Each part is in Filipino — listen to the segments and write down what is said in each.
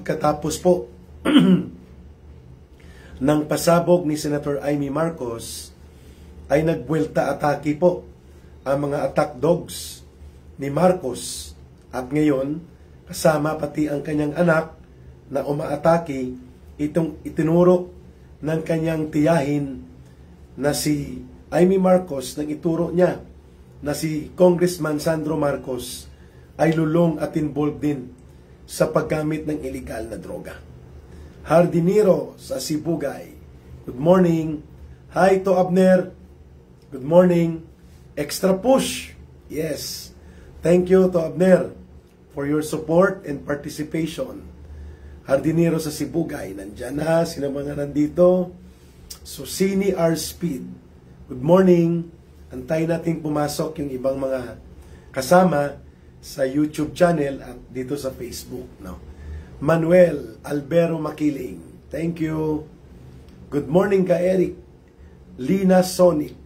pagkatapos po ng pasabog ni Senator Amy Marcos, ay nagbuelta atake po ang mga attack dogs ni Marcos. At ngayon, kasama pati ang kanyang anak na umaatake, itong itinuro ng kanyang tiyahin na si Amy Marcos, nang ituro niya na si Congressman Sandro Marcos ay lulong at involved din sa paggamit ng illegal na droga. Hardinero sa Sibugay, good morning. Hi to Abner, good morning. Extra push, yes. Thank you to Abner for your support and participation. Hardinero sa Sibugay, nandyan na, sino mga nandito? Susini R. Speed, good morning. Antayin natin pumasok yung ibang mga kasama sa YouTube channel at dito sa Facebook, no? Manuel Albero Makiling, thank you. Good morning ka Eric. Lina Sonic,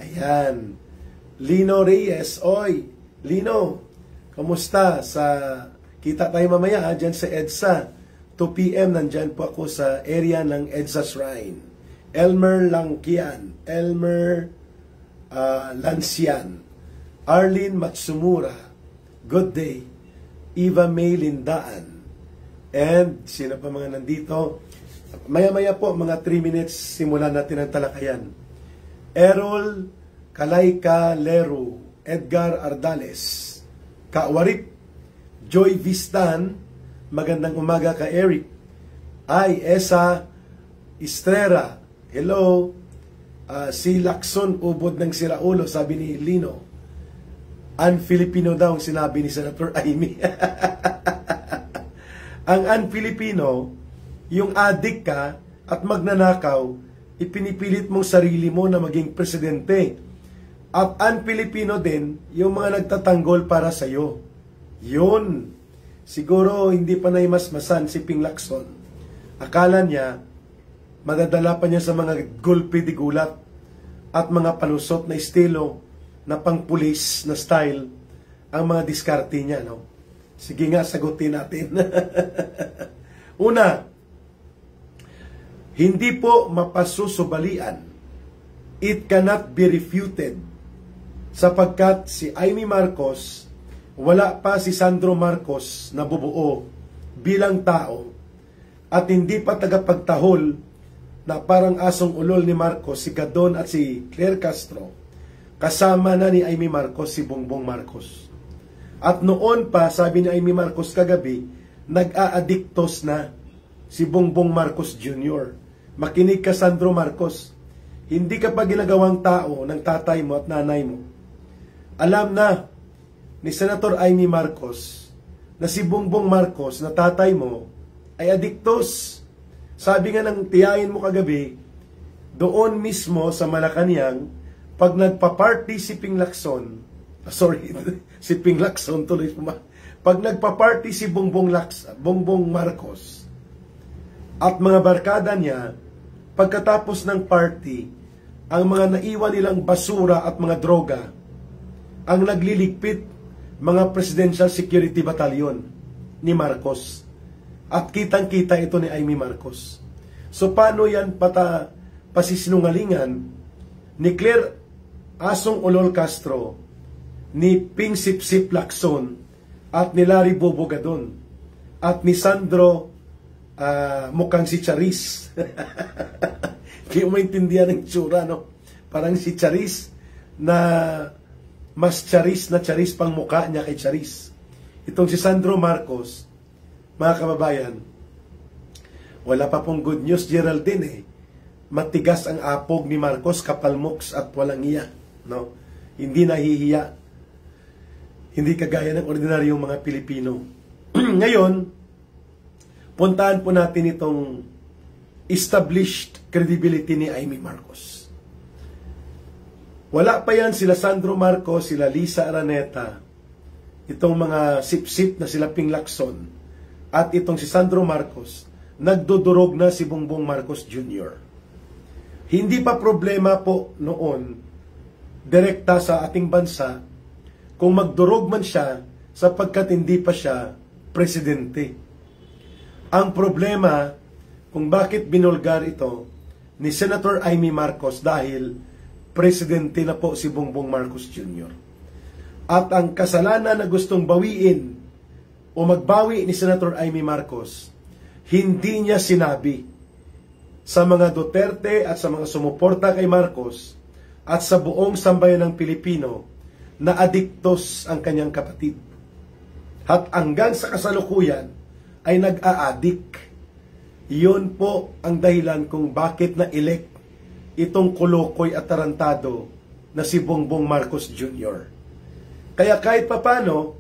ayan. Lino Reyes, oy Lino, kamusta? Kita tayo mamaya dyan sa EDSA 2 PM, nandyan po ako sa area ng EDSA Shrine. Elmer Langkian, Elmer Lancian, Arlene Matsumura, good day. Eva May Lindaan, and sino pa mga nandito? Maya-maya po, mga 3 minutes, simulan natin ang talakayan. Errol Kalayka Leru, Edgar Ardales, Kawarip, Joy Vistan, magandang umaga ka Eric. Ay, Esa Estrera, hello. Si Lacson Ubod ng Siraulo, sabi ni Lino. Un-Filipino daw ang sinabi ni Senator Amy. Ang un-Filipino, yung adik ka at magnanakaw, ipinipilit mong sarili mo na maging presidente. At un-Filipino din, yung mga nagtatanggol para sa'yo. Yun. Siguro hindi pa naimasmasan si Ping Lacson. Akala niya, madadala pa niya sa mga gulpi di gulat at mga palusot na estilo na pang-pulis na style ang mga diskarte niya, no? Sige nga, sagutin natin. Una, hindi po mapasusubalian. It cannot be refuted sapagkat si Amy Marcos, wala pa si Sandro Marcos na bubuo bilang tao at hindi pa tagapagtahol na parang asong ulol ni Marcos, si Gadon at si Claire Castro. Kasama na ni Amy Marcos si Bongbong Marcos. At noon pa, sabi ni Amy Marcos kagabi, nag-aadiktos na si Bongbong Marcos Jr. Makinig ka, Sandro Marcos. Hindi ka pa ginagawang tao ng tatay mo at nanay mo. Alam na ni Senator Amy Marcos na si Bongbong Marcos na tatay mo ay adiktos. Sabi nga ng tiyahin mo kagabi, doon mismo sa Malacanang, pag nagpa-party si Ping Lacson, si Ping Lacson tuloy, pag nagpa-party si Bongbong Marcos at mga barkada niya, pagkatapos ng party, ang mga naiwan nilang basura at mga droga, ang nagliligpit, mga Presidential Security Battalion ni Marcos. At kitang-kita ito ni Amy Marcos. So paano yan pasisinungalingan ni Claire Asong Ulol Castro, ni Ping Sip-Sip Lacson, at ni Larry Bobo Gadon, at ni Sandro mukhang si Charis. Hindi mo maintindihan ng tsura, no? Parang si Charis na mas Charis na Charis pang mukha niya kay Charis. Itong si Sandro Marcos, mga kababayan, wala pa pong good news, Geraldine, eh. Matigas ang apog ni Marcos, kapalmoks at walang iya, no? Hindi nahihiya. Hindi kagaya ng ordinaryong mga Pilipino. Ngayon, puntahan po natin itong established credibility ni Amy Marcos. Wala pa yan sila Sandro Marcos, sila Lisa Araneta, itong mga sip-sip na sila Ping Lacson, at itong si Sandro Marcos, nagdudurog na si Bongbong Marcos Jr. Hindi pa problema po noon, direkta sa ating bansa, kung magdurog man siya sapagkat hindi pa siya presidente. Ang problema kung bakit binulgar ito ni Senator Amy Marcos dahil presidente na po si Bongbong Marcos Jr. At ang kasalanan na gustong bawiin o magbawi ni Senator Amy Marcos, hindi niya sinabi sa mga Duterte at sa mga sumuporta kay Marcos at sa buong sambayan ng Pilipino na adiktos ang kanyang kapatid. At hanggang sa kasalukuyan ay nag-a-addict. Iyon po ang dahilan kung bakit na-elect itong kolokoy at tarantado na si Bongbong Marcos Jr. Kaya kahit papano,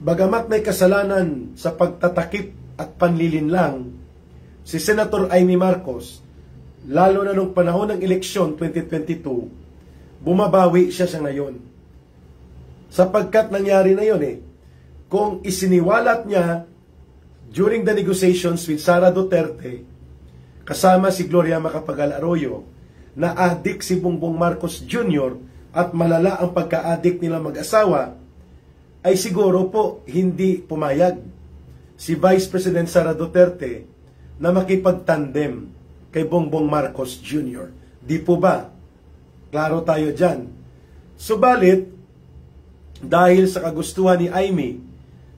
bagamat may kasalanan sa pagtatakip at panlilinlang, si Senator Amy Marcos, lalo na nung panahon ng eleksyon 2022, bumabawi siya sa ngayon. Sapagkat nangyari na yun kung isiniwalat niya during the negotiations with Sara Duterte, kasama si Gloria Macapagal-Arroyo, na adik si Bongbong Marcos Jr. at malala ang pagka-adik nila mag-asawa, ay siguro po hindi pumayag si Vice President Sara Duterte na makipagtandem kay Bongbong Marcos Jr. Di po ba? Klaro tayo dyan. Subalit, dahil sa kagustuhan ni Amy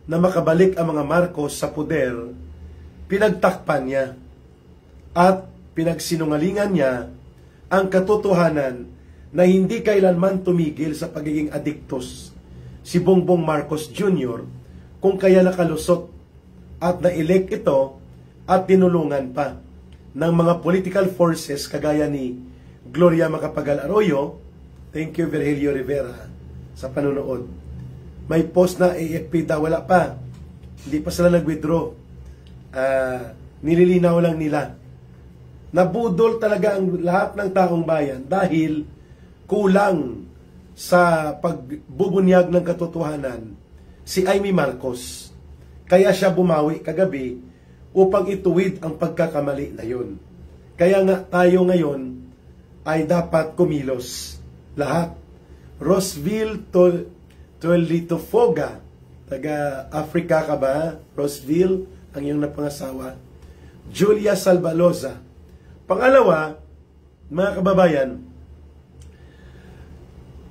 na makabalik ang mga Marcos sa poder, pinagtakpan niya at pinagsinungalingan niya ang katotohanan na hindi kailanman tumigil sa pagiging adiktos si Bongbong Marcos Jr. kung kaya nakalusot at na-elect ito at tinulungan pa ng mga political forces kagaya ni Gloria Macapagal-Arroyo. Thank you, Virgilio Rivera, sa panunood. May post na AFP daw, wala pa. Hindi pa sila nag-withdraw. Nililinaw lang nila. Nabudol talaga ang lahat ng taong bayan dahil kulang sa pagbubunyag ng katotohanan si Amy Marcos. Kaya siya bumawi kagabi upang ituwid ang pagkakamali na yun. Kaya nga tayo ngayon ay dapat kumilos. Lahat. Roseville Toelitofoga, taga Africa ka ba? Roseville, ang iyong napangasawa. Julia Salbaloza. Pangalawa, mga kababayan,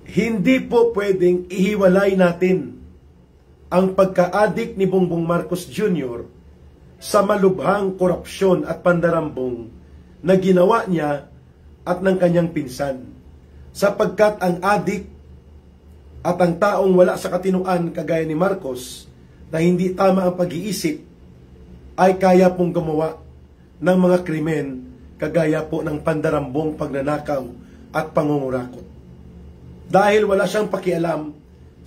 hindi po pwedeng ihiwalay natin ang pagka-adik ni Bongbong Marcos Jr. sa malubhang korupsyon at pandarambong na ginawa niya at ng kanyang pinsan. Sapagkat ang adik at ang taong wala sa katinuan kagaya ni Marcos na hindi tama ang pag-iisip ay kaya pong gumawa ng mga krimen kagaya po ng pandarambong, pagnanakaw at pangungurakot. Dahil wala siyang pakialam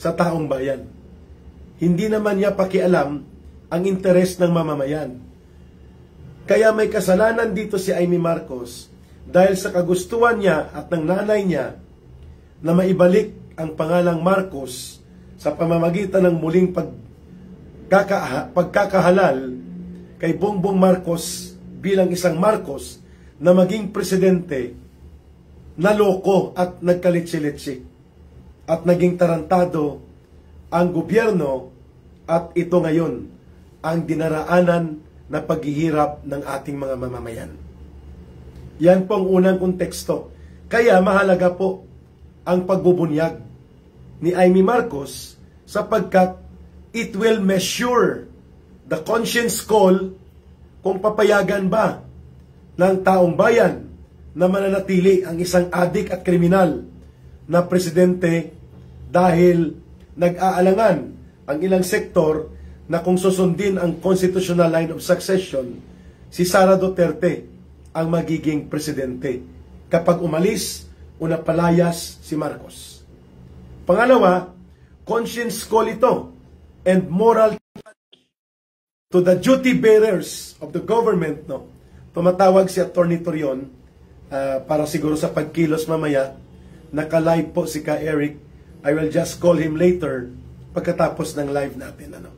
sa taong bayan. Hindi naman niya pakialam ang interes ng mamamayan. Kaya may kasalanan dito si Amy Marcos dahil sa kagustuhan niya at ng nanay niya na maibalik ang pangalang Marcos sa pamamagitan ng muling pagkakahalal kay Bongbong Marcos bilang isang Marcos na maging presidente, naloko at nagkalitsi-litsi at naging tarantado ang gobyerno at ito ngayon ang dinaraanan na paghihirap ng ating mga mamamayan. Yan po ang unang konteksto. Kaya mahalaga po ang pagbubunyag ni Amy Marcos sapagkat it will measure the conscience call kung papayagan ba ng taong bayan na mananatili ang isang adik at kriminal na presidente dahil nag-aalangan ang ilang sektor na kung susundin ang constitutional line of succession, si Sara Duterte ang magiging presidente kapag umalis o napalayas si Marcos. Pangalawa, conscience call ito and moral to the duty bearers of the government. Tumatawag si Attorney Torion para siguro sa pagkilos mamaya. Naka-live po si Ka Eric. I will just call him later pagkatapos ng live natin.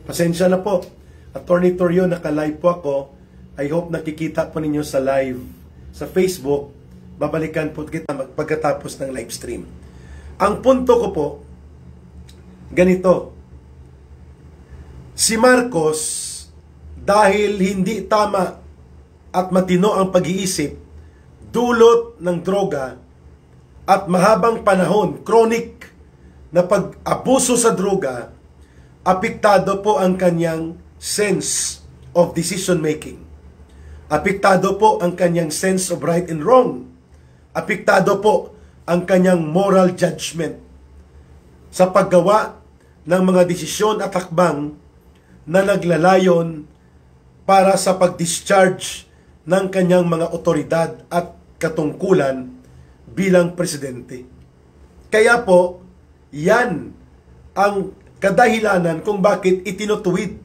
Pasensya na po. Attorney Torion, naka-live po ako. I hope nakikita po ninyo sa live sa Facebook. Babalikan po kita pagkatapos ng live stream. Ang punto ko po, ganito. Si Marcos, dahil hindi tama at matino ang pag-iisip, dulot ng droga at mahabang panahon, chronic na pag-abuso sa droga, apektado po ang kanyang sense of decision making. Apektado po ang kanyang sense of right and wrong. Apektado po ang kanyang moral judgment sa paggawa ng mga desisyon at hakbang na naglalayon para sa pag-discharge ng kanyang mga otoridad at katungkulan bilang presidente. Kaya po, yan ang kadahilanan kung bakit itinutuwid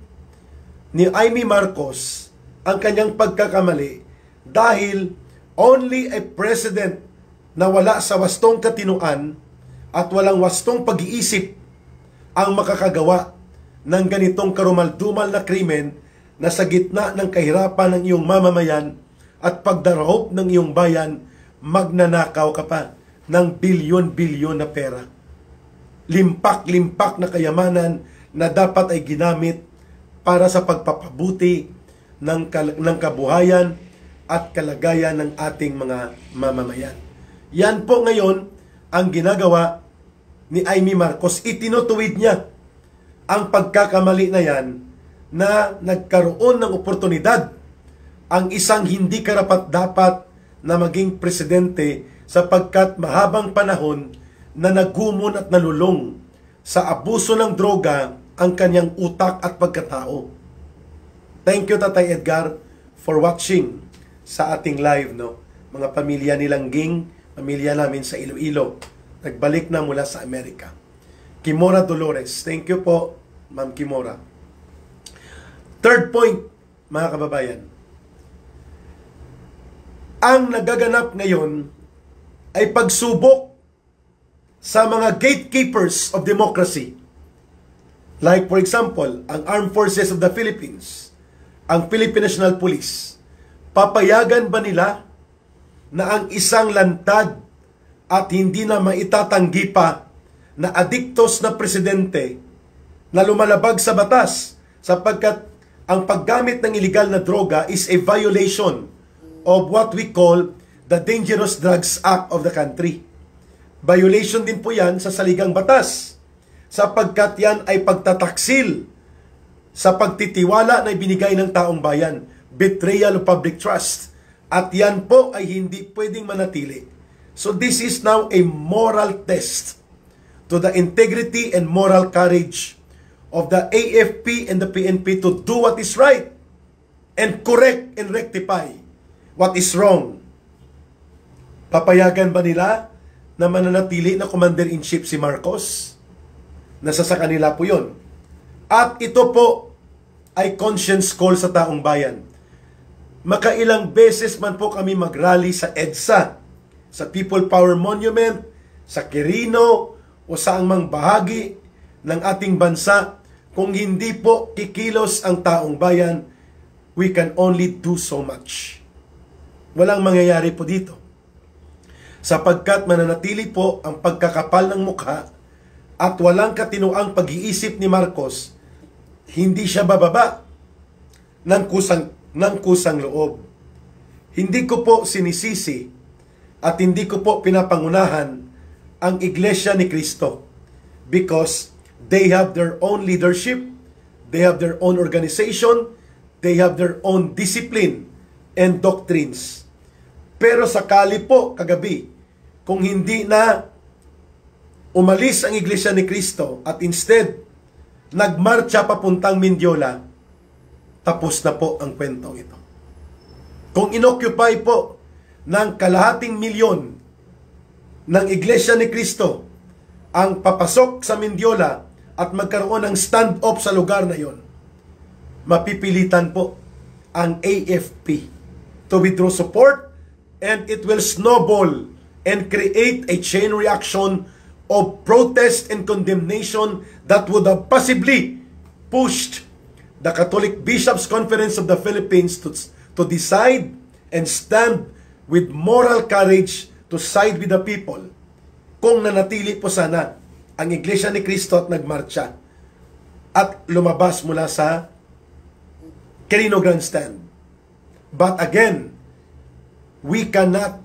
ni Amy Marcos ang kanyang pagkakamali, dahil only a president na wala sa wastong katinuan at walang wastong pag-iisip ang makakagawa ng ganitong karumaldumal na krimen na sa gitna ng kahirapan ng iyong mamamayan at pagdarahop ng iyong bayan, magnanakaw ka pa ng bilyon-bilyon na pera. Limpak-limpak na kayamanan na dapat ay ginamit para sa pagpapabuti ng kabuhayan at kalagayan ng ating mga mamamayan. Yan po ngayon ang ginagawa ni Amy Marcos. Itinutuwid niya ang pagkakamali na yan, na nagkaroon ng oportunidad ang isang hindi karapat-dapat na maging presidente sapagkat mahabang panahon na nagumon at nalulong sa abuso ng droga ang kanyang utak at pagkatao. Thank you, Tatay Edgar, for watching sa ating live, no? Mga pamilya ni Langging, pamilya namin sa Iloilo, nagbalik na mula sa Amerika. Kimora Dolores, thank you po, Ma'am Kimora. Third point, mga kababayan. Ang nagaganap ngayon ay pagsubok sa mga gatekeepers of democracy. Like for example, ang Armed Forces of the Philippines, ang Philippine National Police. Papayagan ba nila na ang isang lantad at hindi na maitatanggi pa na adiktos na presidente na lumalabag sa batas, sapagkat ang paggamit ng illegal na droga is a violation of what we call the Dangerous Drugs Act of the country. Violation din po yan sa saligang batas, sapagkat yan ay pagtataksil sa pagtitiwala na ibinigay ng taong bayan, betrayal of public trust, at yan po ay hindi pwedeng manatili. So this is now a moral test to the integrity and moral courage of the AFP and the PNP to do what is right and correct and rectify what is wrong. Papayagan ba nila na mananatili na Commander-in-Chief si Marcos? Nasa sa kanila po yun. At ito po ay conscience call sa taong bayan. Makailang beses man po kami mag-rally sa EDSA, sa People Power Monument, sa Quirino, o sa mang bahagi ng ating bansa. Kung hindi po kikilos ang taong bayan, we can only do so much. Walang mangyayari po dito, sapagkat mananatili po ang pagkakapal ng mukha at walang katinuang pag-iisip ni Marcos. Hindi siya bababa ng kusang loob. Hindi ko po sinisisi at hindi ko po pinapangunahan ang Iglesia ni Cristo, because they have their own leadership, they have their own organization, they have their own discipline and doctrines. Pero sakali po kagabi, kung hindi na umalis ang Iglesia ni Cristo at instead nagmarcha papuntang Mindiola, tapos na po ang kwentong ito. Kung inoccupy po ng 250,000 ng Iglesia ni Cristo ang papasok sa Mindiola at magkaroon ng stand-off sa lugar na yon, mapipilitan po ang AFP to withdraw support, and it will snowball and create a chain reaction of protest and condemnation that would have possibly pushed the Catholic Bishops' Conference of the Philippines to decide and stand with moral courage to side with the people. Kung nanatili po sana ang Iglesia ni Cristo at nagmarcha at lumabas mula sa Quirino Grandstand. But again, we cannot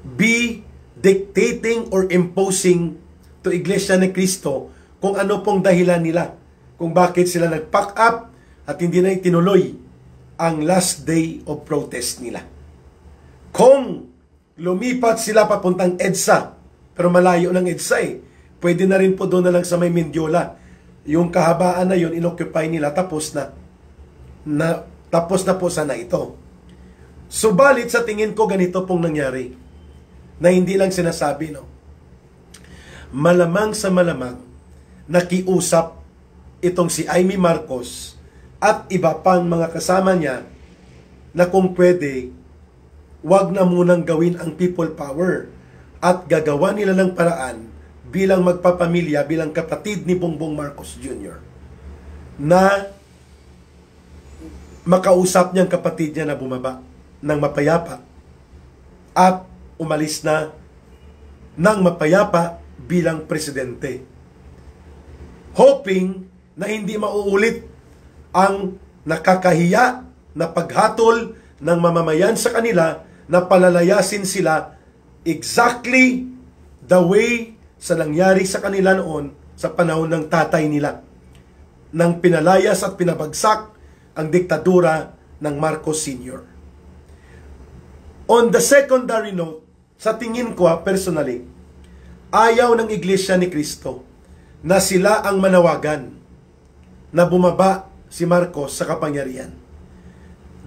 be dictating or imposing to Iglesia ni Cristo kung ano pong dahilan nila, kung bakit sila nag-pack up at hindi na itinuloy ang last day of protest nila. Kung lumipat sila papuntang EDSA, pero malayo ng EDSA pwede na rin po doon na lang sa may Mendiola. Yung kahabaan na yun, inoccupy nila, tapos na po sana ito. Subalit sa tingin ko ganito pong nangyari, na hindi lang sinasabi, no? Malamang sa malamang, nakiusap itong si Amy Marcos at iba pang mga kasama niya na kung pwede, wag na munang gawin ang people power at gagawa nila ng paraan bilang magpapamilya, bilang kapatid ni Bongbong Marcos Jr. na makausap niyang kapatid niya na bumaba ng mapayapa at umalis na ng mapayapa bilang presidente. Hoping na hindi mauulit ang nakakahiya na paghatol ng mamamayan sa kanila na palalayasin sila exactly the way sa nangyari sa kanila noon sa panahon ng tatay nila, nang pinalayas at pinabagsak ang diktadura ng Marcos Sr. On the secondary note, sa tingin ko personally, ayaw ng Iglesia ni Cristo na sila ang manawagan na bumaba si Marcos sa kapangyarihan.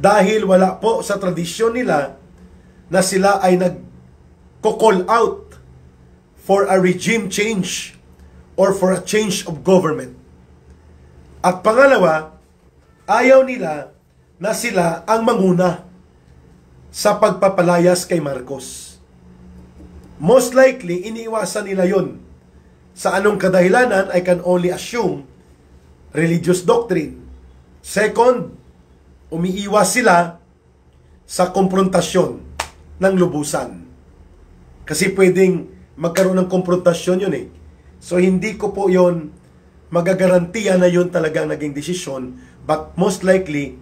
Dahil wala po sa tradisyon nila na sila ay nag-call out for a regime change or for a change of government. At pangalawa, ayaw nila na sila ang manguna sa pagpapalayas kay Marcos. Most likely, iniiwasan nila yon. Sa anong kadahilanan, I can only assume religious doctrine. Second, umiiwas sila sa konfrontasyon ng lubusan. Kasi pwedeng magkaroon ng konfrontasyon yun So hindi ko po yon magagarantiya na yun talagang naging desisyon, but most likely,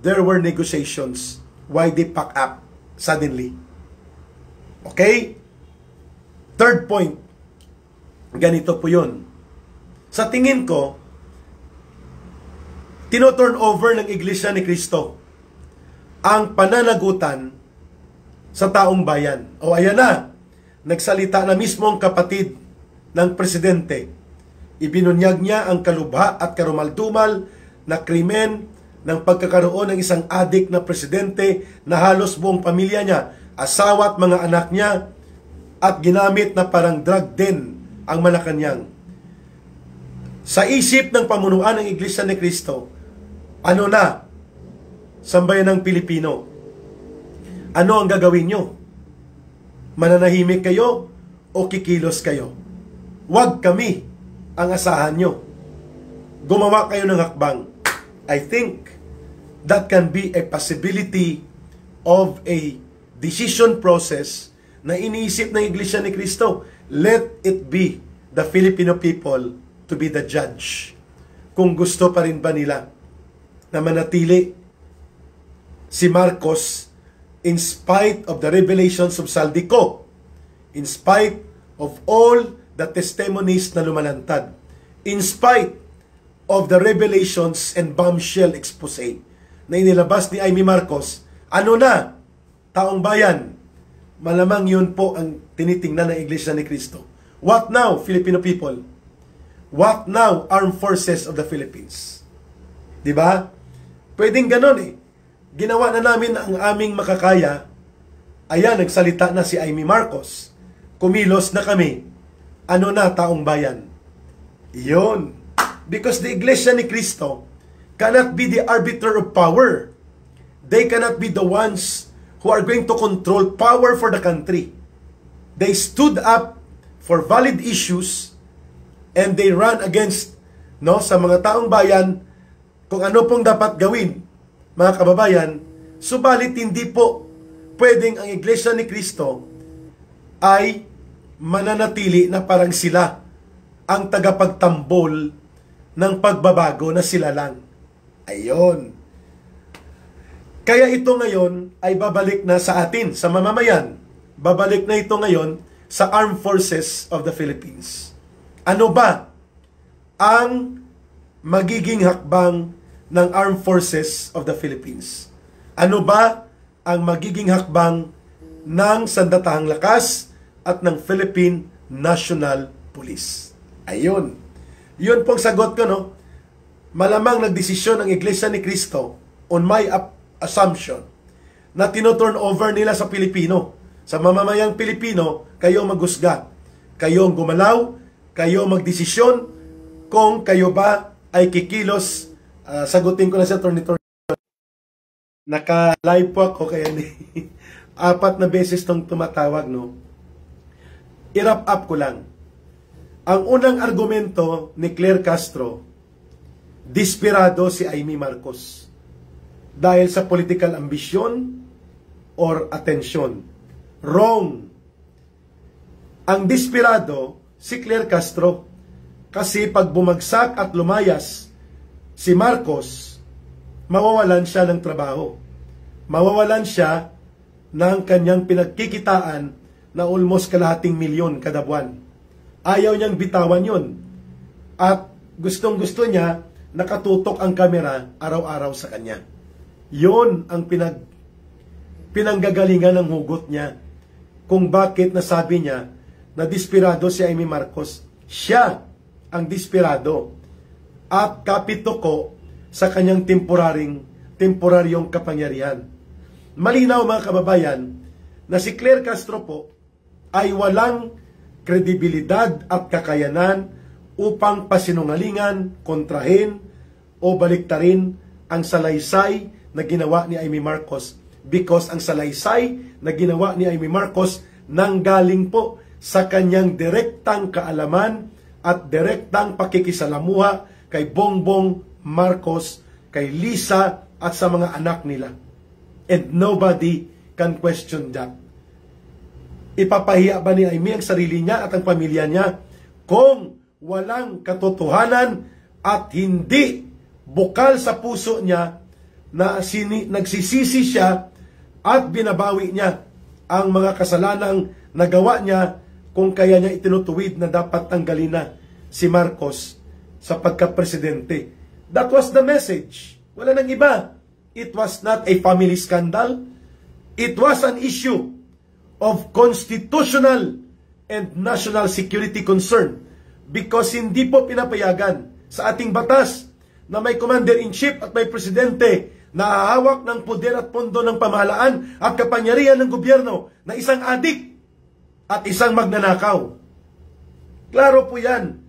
there were negotiations why they pack up suddenly. Okay? Third point, ganito po yun. Sa tingin ko, tino-turn over ng Iglesia ni Cristo ang pananagutan sa taong bayan. O ayan na, nagsalita na mismo ang kapatid ng presidente. Ibinunyag niya ang kalubha at karumaldumal na krimen ng pagkakaroon ng isang adik na presidente na halos buong pamilya niya, asawa at mga anak niya, at ginamit na parang drug den ang Malacanang. Sa isip ng pamunuan ng Iglesia ni Cristo, ano na, sambayan ng Pilipino, ano ang gagawin nyo? Mananahimik kayo o kikilos kayo? Huwag kami ang asahan nyo. Gumawa kayo ng hakbang. I think that can be a possibility of a decision process na iniisip ng Iglesia ni Cristo. Let it be the Filipino people to be the judge. Kung gusto pa rin ba nila na manatili si Marcos in spite of the revelations of Saldico, in spite of all the testimonies na lumalantad, in spite of the revelations and bombshell expose na inilabas ni Amy Marcos. Ano na, taong bayan, malamang yun po ang tinitingnan ng Iglesia ni Cristo. What now, Filipino people? What now, Armed Forces of the Philippines? Diba? Pwedeng ganon Ginawa na namin ang aming makakaya. Ayan, nagsalita na si Amy Marcos. Kumilos na kami. Ano na, taong bayan? Iyon. Because the Iglesia ni Cristo cannot be the arbiter of power. They cannot be the ones who are going to control power for the country. They stood up for valid issues and they ran against sa mga taong bayan kung ano pong dapat gawin, mga kababayan. Subalit hindi po pwedeng ang Iglesia ni Cristo ay mananatili na parang sila ang tagapagtambol ng pagbabago na sila lang. Ayon. Kaya ito ngayon ay babalik na sa atin, sa mamamayan. Babalik na ito ngayon sa Armed Forces of the Philippines. Ano ba ang magiging hakbang ng Armed Forces of the Philippines? Ano ba ang magiging hakbang ng Sandatahang Lakas at ng Philippine National Police? Ayun. Yun pong sagot ko, no? Malamang nagdesisyon ang Iglesia ni Cristo on my assumption na tino-turn over nila sa Pilipino. Sa mamamayang Pilipino, kayo maghusga. Kayo ang gumalaw, kayo magdesisyon kung kayo ba ay kikilos. Sagutin ko na sa Tornitor. Naka-live po ako kaya 4 na beses tong tumatawag, no? I-wrap up ko lang. Ang unang argumento ni Claire Castro, desperado si Amy Marcos dahil sa political ambition or attention. Wrong. Ang desperado si Claire Castro kasi pag bumagsak at lumayas si Marcos, mawawalan siya ng trabaho. Mawawalan siya ng kanyang pinagkikitaan na almost kalahating milyon kada buwan. Ayaw niyang bitawan yun. At gustong-gusto niya nakatutok ang kamera araw-araw sa kanya. Yun ang pinanggagalingan ng hugot niya. Kung bakit nasabi niya na desperado si Amy Marcos. Siya ang desperado at kapitoko sa kanyang temporaryong kapangyarihan. Malinaw mga kababayan na si Claire Castro po ay walang kredibilidad at kakayanan upang pasinungalingan, kontrahin o baliktarin ang salaysay na ginawa ni Amy Marcos, because ang salaysay na ginawa ni Amy Marcos nanggaling po sa kanyang direktang kaalaman at direktang pakikisalamuha kay Bongbong Marcos, kay Lisa at sa mga anak nila. And nobody can question that. Ipapahiya ba ni Amy ang sarili niya at ang pamilya niya kung walang katotohanan at hindi bukal sa puso niya na nagsisisi siya at binabawi niya ang mga kasalanang nagawa niya kung kaya niya itinutuwid na dapat tanggalin na si Marcos sa pagka-presidente. That was the message. Wala nang iba. It was not a family scandal. It was an issue of constitutional and national security concern, because hindi po pinapayagan sa ating batas na may commander-in-chief at may presidente na hahawak ng poder at pondo ng pamahalaan at kapangyarihan ng gobyerno na isang adik at isang magnanakaw. Klaro po yan.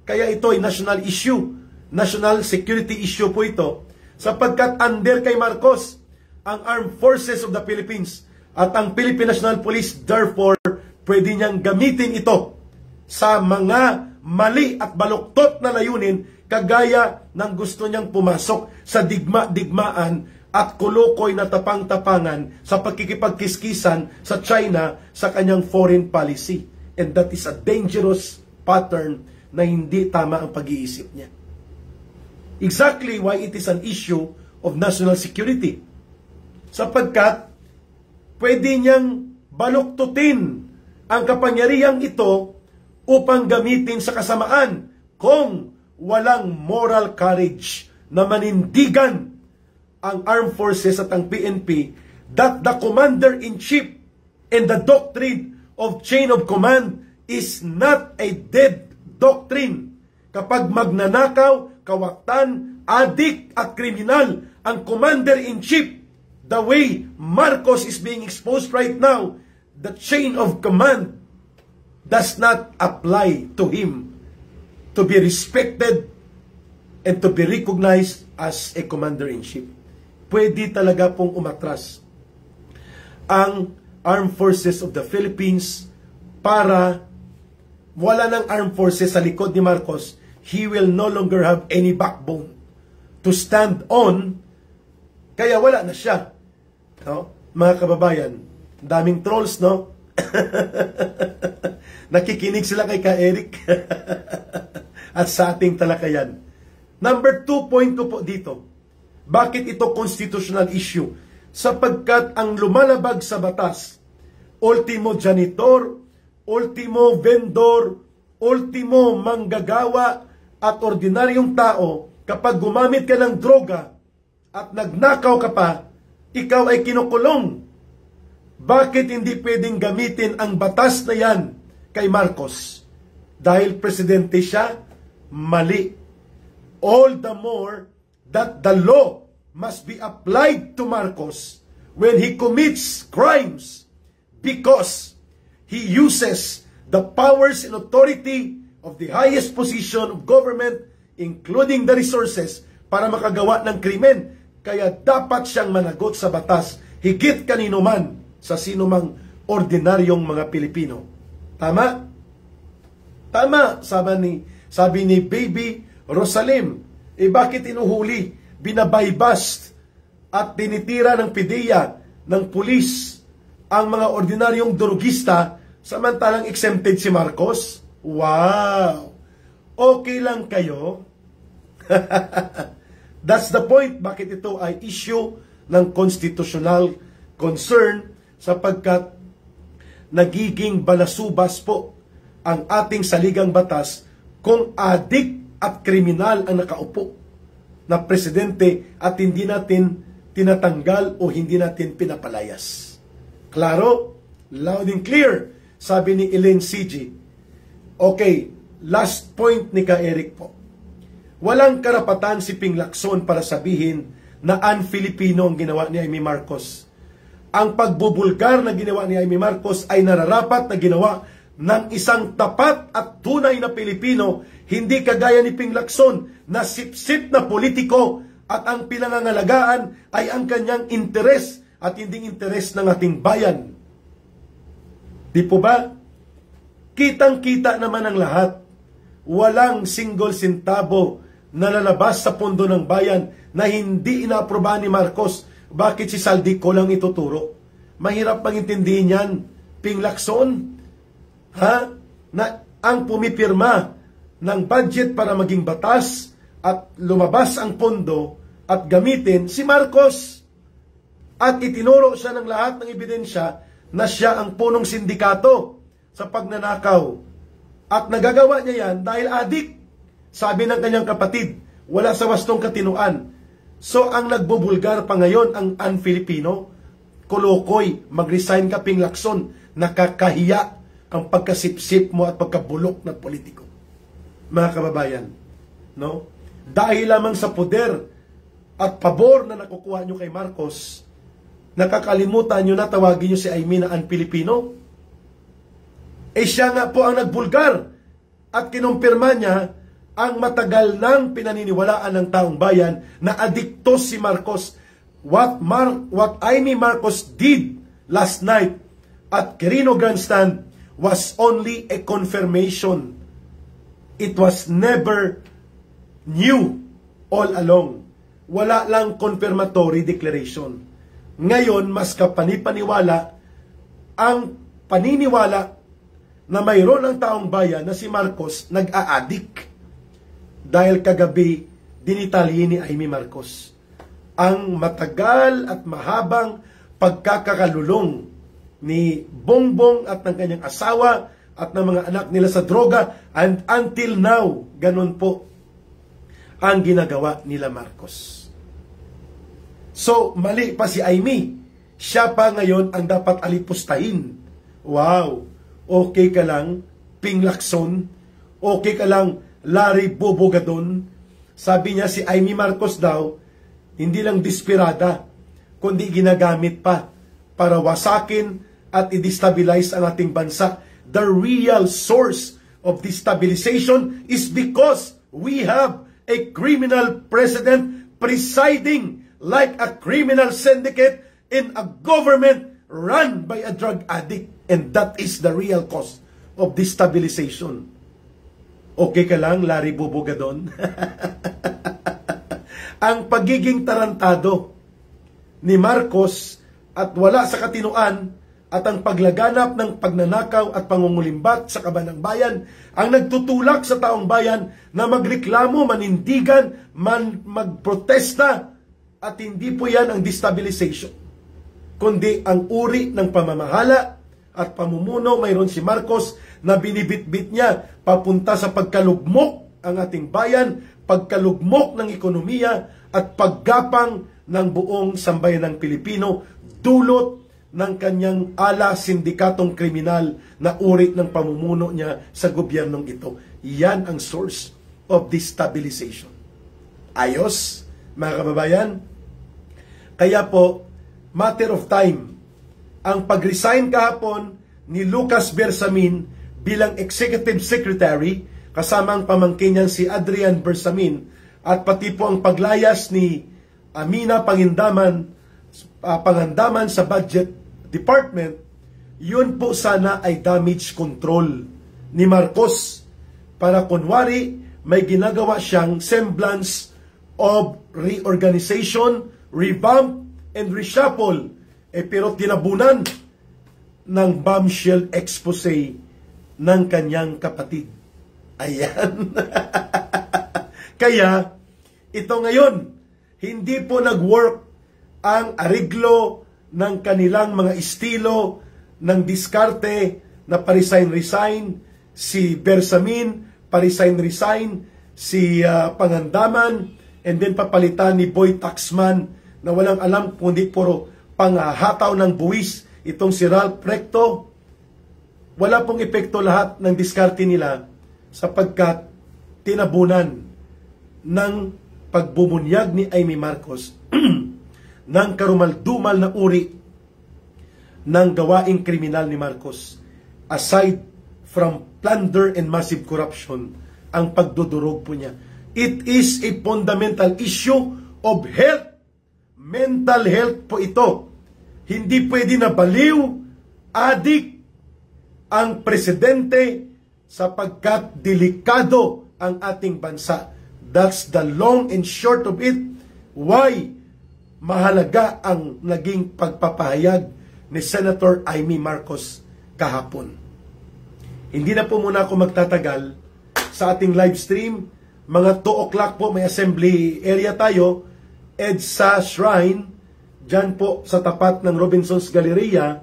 Kaya ito ay national issue, national security issue po ito, sapagkat under kay Marcos ang Armed Forces of the Philippines at ang Philippine National Police. Therefore, pwede niyang gamitin ito sa mga mali at baluktot na layunin, kagaya ng gusto niyang pumasok sa digma-digmaan at kulukoy na tapang-tapangan sa pagkikipagkiskisan sa China sa kanyang foreign policy. And that is a dangerous pattern na hindi tama ang pag-iisip niya. Exactly why it is an issue of national security. Sapagkat pwede niyang baluktutin ang kapangyarihang ito upang gamitin sa kasamaan kung walang moral courage na manindigan ang Armed Forces at ang PNP that the Commander-in-Chief and the doctrine of chain of command is not a dead doctrine. Kapag magnanakaw, kawaktan, adik at kriminal ang Commander-in-Chief, the way Marcos is being exposed right now, the chain of command does not apply to him to be respected and to be recognized as a commander-in-chief. Pwede talaga pong umatras ang Armed Forces of the Philippines para wala ng Armed Forces sa likod ni Marcos. He will no longer have any backbone to stand on, kaya wala na siya. No? Mga kababayan, daming trolls, no? Nakikinig sila kay Ka Eric at sa ating talakayan. Number 2 point ko po dito. Bakit ito constitutional issue? Sapagkat ang lumalabag sa batas, ultimo janitor, ultimo vendor, ultimo manggagawa at ordinaryong tao, kapag gumamit ka ng droga at nagnakaw ka pa, ikaw ay kinukulong. Bakit hindi pwedeng gamitin ang batas na yan kay Marcos? Dahil presidente siya, mali. All the more that the law must be applied to Marcos when he commits crimes because he uses the powers and authority of the highest position of government, including the resources, para makagawa ng krimen. Kaya dapat siyang managot sa batas, higit kanino man sa sinumang ordinaryong mga Pilipino. Tama? Tama, sabi ni Baby Rosalim. Bakit inuhuli, binabaybast at tinitira ng PDEA, ng pulis, ang mga ordinaryong drogista, samantalang exempted si Marcos? Wow! Okay lang kayo? That's the point. Bakit ito ay issue ng constitutional concern, sapagkat nagiging balasubas po ang ating saligang batas kung adik at kriminal ang nakaupo na presidente at hindi natin tinatanggal o hindi natin pinapalayas. Klaro? Loud and clear, sabi ni Elaine C.G. Okay, last point ni Ka-Eric po. Walang karapatan si Ping Lacson para sabihin na un-Filipino ang ginawa ni Amy Marcos. Ang pagbubulgar na ginawa ni Amy Marcos ay nararapat na ginawa ng isang tapat at tunay na Pilipino, hindi kagaya ni Ping Lacson na sip-sip na politiko at ang pinangangalagaan ay ang kanyang interes at hindi interes ng ating bayan. Di po ba? Kitang-kita naman ang lahat. Walang single centavo na lalabas sa pondo ng bayan na hindi inaaprobahan ni Marcos. Bakit si Saldico lang ituturo? Mahirap pangintindihin yan, Ping Lacson. Na ang pumipirma ng budget para maging batas at lumabas ang pondo at gamitin si Marcos. At itinuro siya ng lahat ng ebidensya na siya ang punong sindikato sa pagnanakaw. At nagagawa niya yan dahil adik. Sabi ng kanyang kapatid, wala sa wastong katinuan. So ang nagbubulgar pa ngayon ang un-Filipino, kolokoy, mag-resign ka Ping Lacson, nakakahiya ang pagkasipsip mo at pagkabulok na politiko. Mga kababayan, no? Dahil lamang sa poder at pabor na nakukuha nyo kay Marcos, nakakalimutan nyo na tawagin nyo si Amy na un-Filipino. Siya nga po ang nagbulgar at kinumpirma niya ang matagal nang pinaniniwalaan ng taong bayan na adikto si Marcos. What Amy Marcos did last night at Quirino Grandstand was only a confirmation. It was never new all along. Wala lang confirmatory declaration. Ngayon, mas kapanipaniwala ang paniniwala na mayroon ang taong bayan na si Marcos nag-aadik. Dahil kagabi, dinitalye ni Amy Marcos ang matagal at mahabang pagkakakalulong ni Bongbong at ng kanyang asawa at ng mga anak nila sa droga, and until now, ganun po ang ginagawa nila Marcos. So, mali pa si Amy. Siya pa ngayon ang dapat alipustahin. Wow! Okay ka lang, Ping Lacson? Okay ka lang, Larry Bobogadon? Sabi niya si Amy Marcos daw, hindi lang desperada, kundi ginagamit pa para wasakin at i-destabilize ang ating bansa. The real source of destabilization is because we have a criminal president presiding like a criminal syndicate in a government run by a drug addict. And that is the real cause of destabilization. Okay ka lang, Larry Bobogadon? Ang pagiging tarantado ni Marcos at wala sa katinuan at ang paglaganap ng pagnanakaw at pangungulimbat sa kaban ng bayan ang nagtutulak sa taong bayan na magreklamo, manindigan, magprotesta at hindi po yan ang destabilization, kundi ang uri ng pamamahala at pamumuno mayroon si Marcos na binibitbit niya papunta sa pagkalugmok ang ating bayan, pagkalugmok ng ekonomiya at paggapang ng buong sambayan ng Pilipino dulot ng kanyang ala sindikatong kriminal na uri ng pamumuno niya sa gobyernong ito. Yan ang source of destabilization. Ayos, mga kababayan? Kaya po, matter of time, ang pag-resign kahapon ni Lucas Bersamin bilang Executive Secretary, kasama ang pamangkin niyan si Adrian Bersamin, at pati po ang paglayas ni Amina Pangandaman sa Budget Department, yun po sana ay damage control ni Marcos para kunwari may ginagawa siyang semblance of reorganization, revamp, and reshuffle. Pero tinabunan ng bombshell expose ng kanyang kapatid. Ayan. Kaya, ito ngayon, hindi po nag-work ang ariglo ng kanilang mga estilo ng diskarte na pa-resign-resign, si Bersamin, pa-resign-resign, si Pangandaman, and then papalitan ni Boy Taxman na walang alam kundi puro panghataw ng buwis itong si Ralph Recto. Wala pong epekto lahat ng diskarte nila sapagkat tinabunan ng pagbumunyag ni Amy Marcos ng karumaldumal na uri ng gawaing kriminal ni Marcos. Aside from plunder and massive corruption, ang pagdudurog po niya. It is a fundamental issue of health. Mental health po ito. Hindi pwede na baliw, adik ang presidente sapagkat delikado ang ating bansa. That's the long and short of it. Why? Mahalaga ang naging pagpapahayag ni Senator Amy Marcos kahapon. Hindi na po muna ako magtatagal sa ating live stream. Mga 2 o'clock po may assembly area tayo, EDSA Shrine, dyan po sa tapat ng Robinson's Galleria,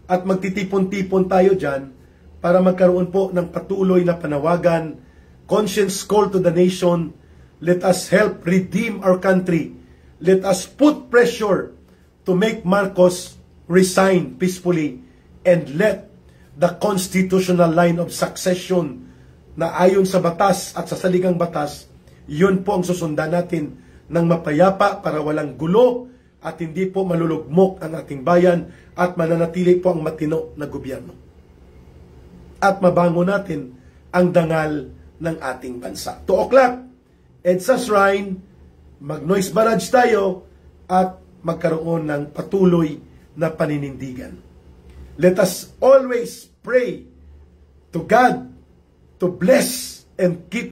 at magtitipon-tipon tayo dyan para magkaroon po ng patuloy na panawagan, conscience call to the nation. Let us help redeem our country. Let us put pressure to make Marcos resign peacefully and let the constitutional line of succession na ayon sa batas at sa saligang batas, yun po ang susundan natin ng mapayapa para walang gulo at hindi po malulugmok ang ating bayan at mananatili po ang matino na gobyerno. At mabango natin ang dangal ng ating bansa. 2 o'clock, EDSA Shrine, mag-noise barrage tayo at magkaroon ng patuloy na paninindigan. Let us always pray to God to bless and keep